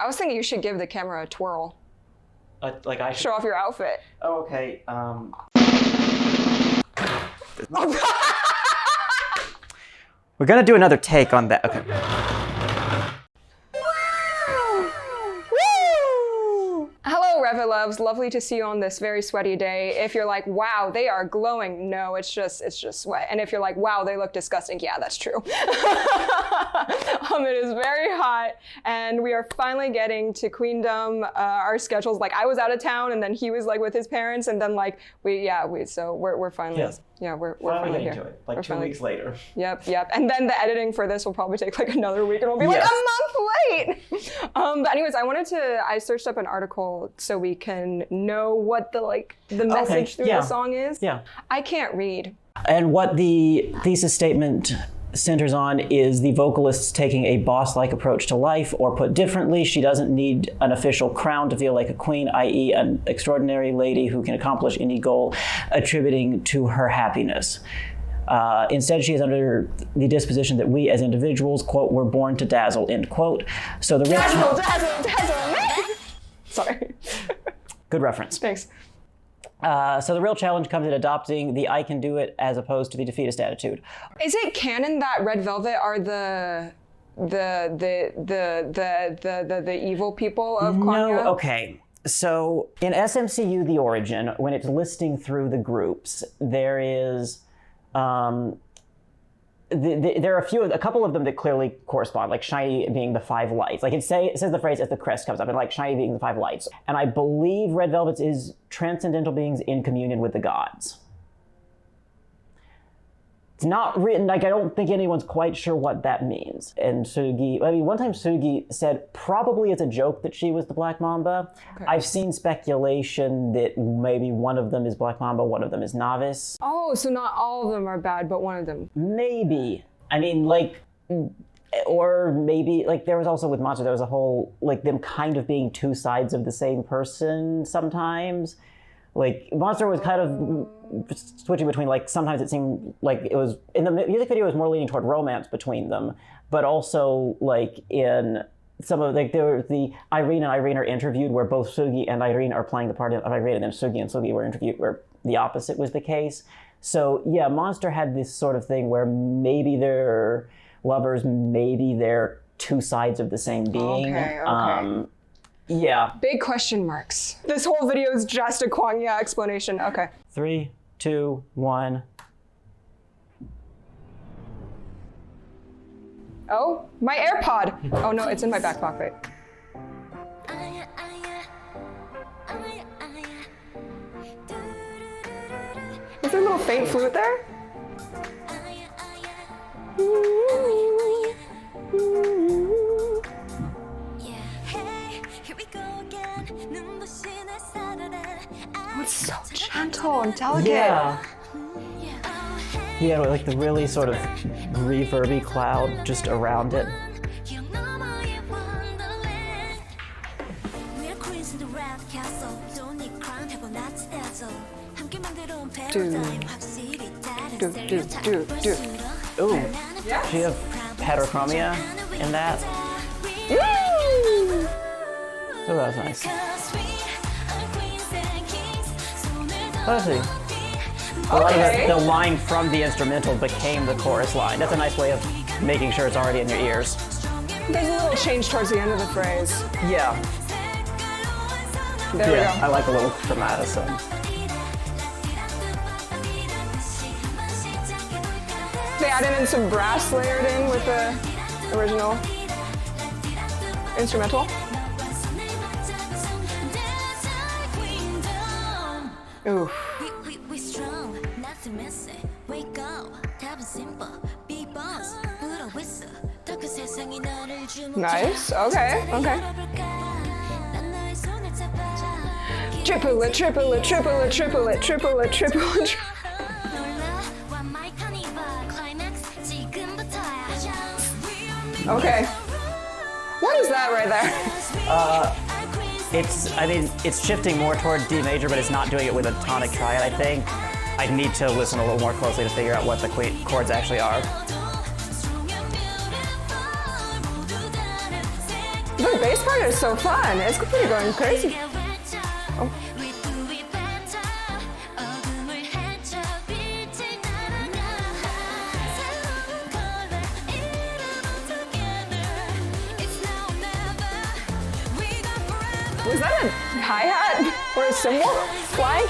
I was thinking you should give the camera a twirl. Like I should... Show off your outfit. Oh, okay. We're gonna do another take on that. Okay. Hello, Revit Loves. Lovely to see you on this very sweaty day. If you're like, wow, they are glowing. No, it's just sweat. And if you're like, wow, they look disgusting. Yeah, that's true. It is very hot, and we are finally getting to Queendom. Our schedules, like I was out of town, and then he was like with his parents, and then like we're finally. Yes. Yeah, we're finally getting here. to it. Like we're 2 weeks later. Yep. And then the editing for this will probably take like another week, and we'll be like a month late. But anyways, I searched up an article so we can know what the message through the song is. Yeah. I can't read. And what the thesis statement centers on is the vocalist taking a boss-like approach to life, or put differently, she doesn't need an official crown to feel like a queen, i.e. an extraordinary lady who can accomplish any goal, attributing to her happiness. Instead, she is under the disposition that we as individuals, quote, were born to dazzle, end quote. So the Dazzle. Sorry. Good reference. Thanks. So the real challenge comes in adopting the I can do it as opposed to the defeatist attitude. Is it canon that Red Velvet are the evil people of Kwangya? No, okay. So in SMCU The Origin, when it's listing through the groups, there is there are a couple of them that clearly correspond, like Shiny being the 5 lights. Like it says the phrase as the crest comes up, and like Shiny being the 5 lights. And I believe Red Velvet's is transcendental beings in communion with the gods. It's not written, like I don't think anyone's quite sure what that means. And one time Sugi said probably it's a joke that she was the Black Mamba. Okay. I've seen speculation that maybe one of them is Black Mamba, one of them is Novice. Oh, so not all of them are bad, but one of them. Maybe. I mean, like, or maybe, like there was also with Monster, there was a whole, like them kind of being 2 sides of the same person sometimes. Like, Monster was kind of switching between, like, sometimes it seemed like it was, in the music video, it was more leaning toward romance between them, but also, like, in some of, like, there was the Irene and Irene are interviewed where both Sugi and Irene are playing the part of Irene, and then Sugi and Sugi were interviewed where the opposite was the case. So, yeah, Monster had this sort of thing where maybe they're lovers, maybe they're 2 sides of the same being. Okay. Yeah. Big question marks. This whole video is just a Kwangya explanation. Okay. 3, 2, 1. Oh, my AirPod. Oh no, it's in my back pocket. Is there a little faint flute there? Oh, it's so gentle and delicate. Yeah. Yeah, like the really sort of reverby cloud just around it. Do. Ooh, yes. Do you have heterochromia in that? Woo! Oh, that was nice. Let's see. Okay. The line from the instrumental became the chorus line. That's a nice way of making sure it's already in your ears. There's a little change towards the end of the phrase. Yeah. There we go. I like a little chromatism. They added in some brass layered in with the original instrumental. Ooh. Nice. Okay. Triple it. Okay. What is that right there? It's shifting more toward D major, but it's not doing it with a tonic triad, I think. I'd need to listen a little more closely to figure out what the chords actually are. The the bass part is so fun. It's pretty going crazy. Oh. Was that a hi-hat or a cymbal flying?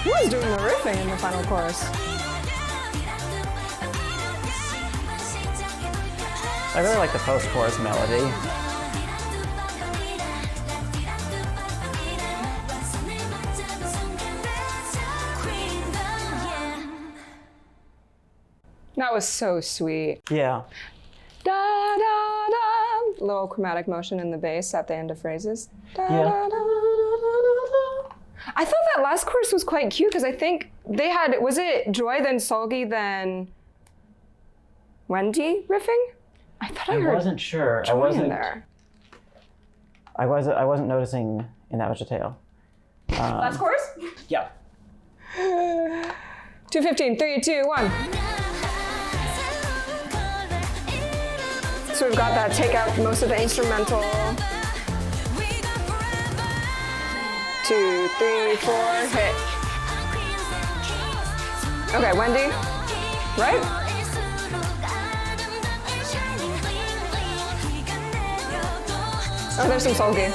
Who is doing the riffing in the final chorus? I really like the post-chorus melody. That was so sweet. Yeah. Da da da. Little chromatic motion in the bass at the end of phrases. Da, Yeah. da, da, da, da, da. I thought that last chorus was quite cute because I think they had, was it Joy, then Solgi, then Wendy riffing? I thought I heard wasn't sure. Joy in there. I wasn't noticing in that much detail. Last chorus? Yeah. 2:15, 3, 2, 1. So we've got that take out most of the instrumental. 2, 3, 4, hit. Okay, Wendy, right? Oh, there's some Solgi.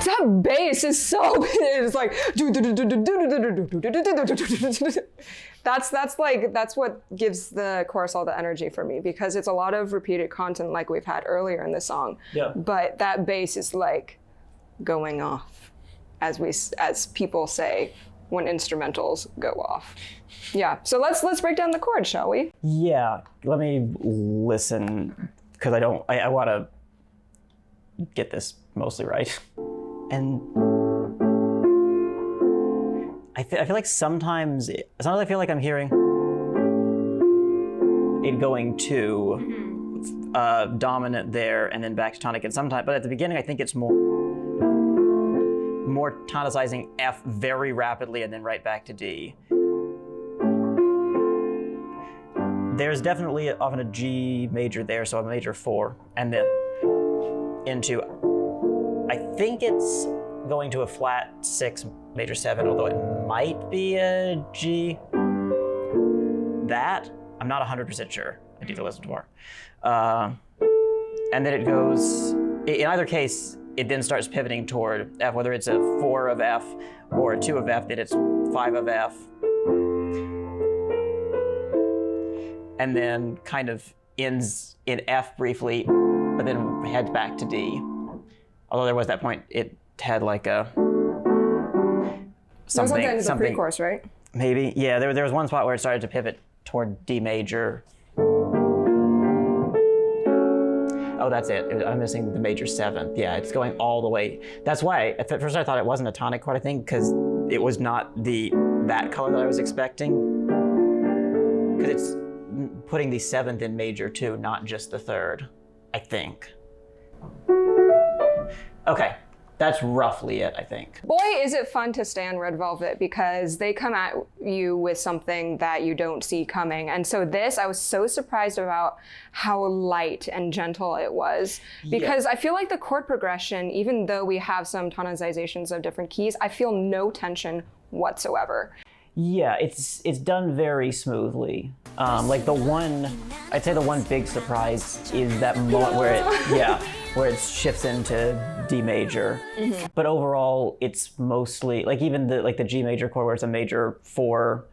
That bass is so, it's like, that's what gives the chorus all the energy for me, because it's a lot of repeated content like we've had earlier in the song. Yeah. But that bass is like going off, as people say when instrumentals go off. Yeah, so let's break down the chords, shall we? Yeah, let me listen, because I want to get this mostly right. And I feel like sometimes I feel like I'm hearing it going to dominant there and then back to tonic, and sometimes, but at the beginning I think it's more tonicizing F very rapidly and then right back to D. There's definitely often a G major there, so a major 4, and then into, I think it's going to a flat 6 major 7, although it might be a G. That, I'm not 100% sure. I need to listen to more. And then it goes, in either case, it then starts pivoting toward F, whether it's a 4 of F or a 2 of F, then it's 5 of F. And then kind of ends in F briefly, but then heads back to D. Although there was that point, it had like a something. That was like the end of the pre-chorus, right? Maybe, yeah. There was one spot where it started to pivot toward D major. Oh, that's it. I'm missing the major 7th. Yeah, it's going all the way. That's why at first I thought it wasn't a tonic chord, I think, because it was not that color that I was expecting. Because it's putting the 7th in major too, not just the 3rd, I think. Okay, that's roughly it, I think. Boy, is it fun to stay on Red Velvet, because they come at you with something that you don't see coming. And so I was so surprised about how light and gentle it was, because I feel like the chord progression, even though we have some tonicizations of different keys, I feel no tension whatsoever. Yeah, it's done very smoothly. Like I'd say the one big surprise is that moment where it shifts into D major. Mm-hmm. But overall, it's mostly like even the G major chord where it's a major 4,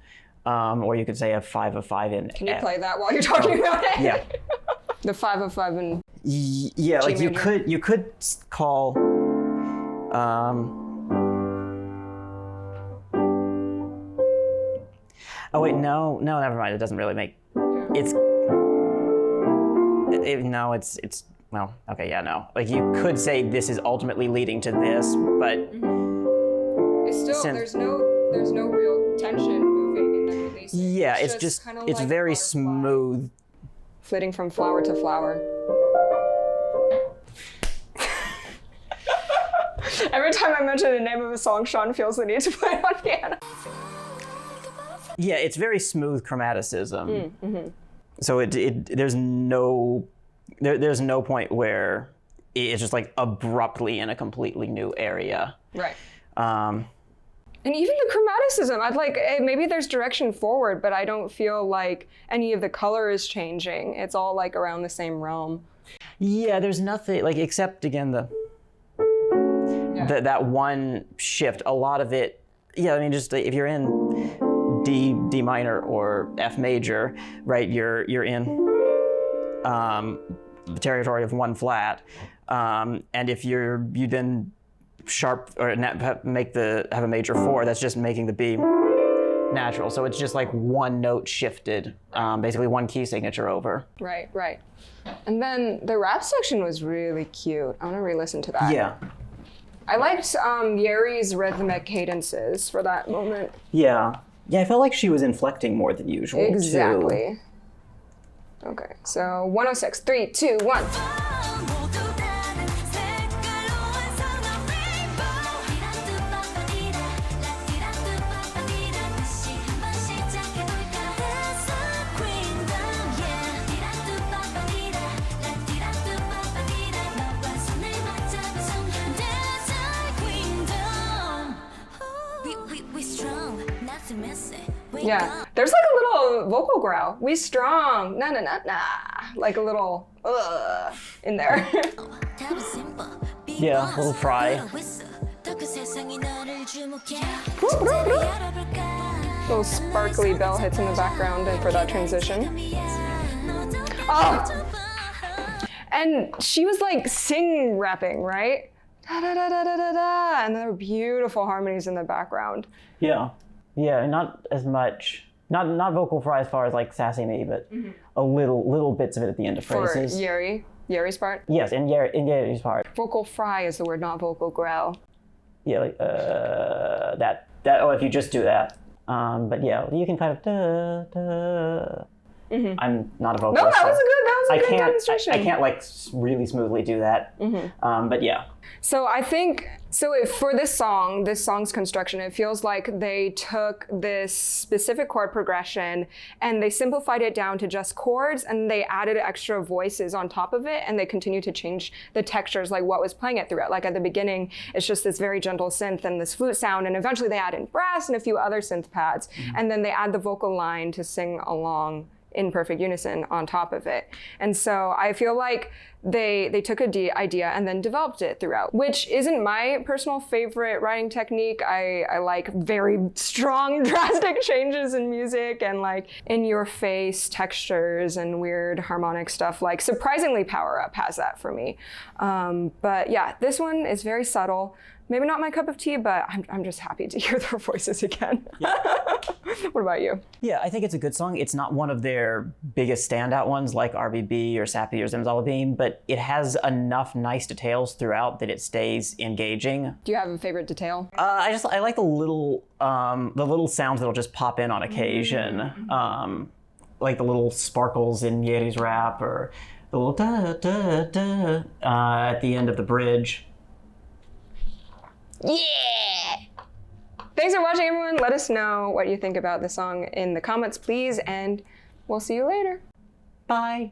or you could say a 5 of 5 in F. Can you play that while you're talking about it? Yeah. The 5 of 5 in yeah, G like major. you could call. Oh wait, no, never mind. It doesn't really make. Well, okay, yeah, no. Like you could say this is ultimately leading to this, but it's still there's no real tension moving in Yeah, it's just it's like very smooth. Flitting from flower to flower. Every time I mention the name of a song, Sean feels the need to play it on piano. Yeah, it's very smooth chromaticism. So there's no point where it's just like abruptly in a completely new area. Right. And even the chromaticism, I'd like, maybe there's direction forward, but I don't feel like any of the color is changing. It's all like around the same realm. Yeah, there's nothing, like, except again, that one shift, a lot of it, yeah, I mean, just if you're in D minor or F major, right, you're in the territory of one flat. And if you then sharp or have a major 4, that's just making the B natural. So it's just like one note shifted, basically one key signature over. Right, right. And then the rap section was really cute. I want to re-listen to that. Yeah. I liked Yeri's rhythmic cadences for that moment. Yeah. Yeah, I felt like she was inflecting more than usual, exactly. Too. Okay, so 106, 3, 2, 1. Yeah, there's like a little vocal growl. We strong, na na na na, like a little in there. Yeah, a little fry. Little sparkly bell hits in the background and for that transition. Oh, and she was like sing rapping, right? Da da da da da da da, and there were beautiful harmonies in the background. Yeah. Yeah, not as much, not vocal fry as far as like Sassy Me, but a little bits of it at the end of phrases. For Yeri's part? Yes, in Yeri's part. Vocal fry is the word, not vocal growl. Yeah, like that. Oh, if you just do that. But yeah, you can kind of I'm not a vocalist. No, that was a good demonstration. I can't like really smoothly do that. But yeah. So I think, for this song's construction, it feels like they took this specific chord progression and they simplified it down to just chords and they added extra voices on top of it and they continued to change the textures, like what was playing it throughout. Like at the beginning, it's just this very gentle synth and this flute sound, and eventually they add in brass and a few other synth pads, and then they add the vocal line to sing along in perfect unison on top of it. And so I feel like they took an idea and then developed it throughout, which isn't my personal favorite writing technique. I like very strong, drastic changes in music and like in-your-face textures and weird harmonic stuff. Like surprisingly, Power Up has that for me. But yeah, this one is very subtle. Maybe not my cup of tea, but I'm just happy to hear their voices again. Yeah. What about you? Yeah, I think it's a good song. It's not one of their biggest standout ones like RBB or Sappy or Zimzalabim, but it has enough nice details throughout that it stays engaging. Do you have a favorite detail? I like the little sounds that'll just pop in on occasion, like the little sparkles in Yeri's rap or the little da da da at the end of the bridge. Yeah! Thanks for watching, everyone. Let us know what you think about the song in the comments, please, and we'll see you later. Bye.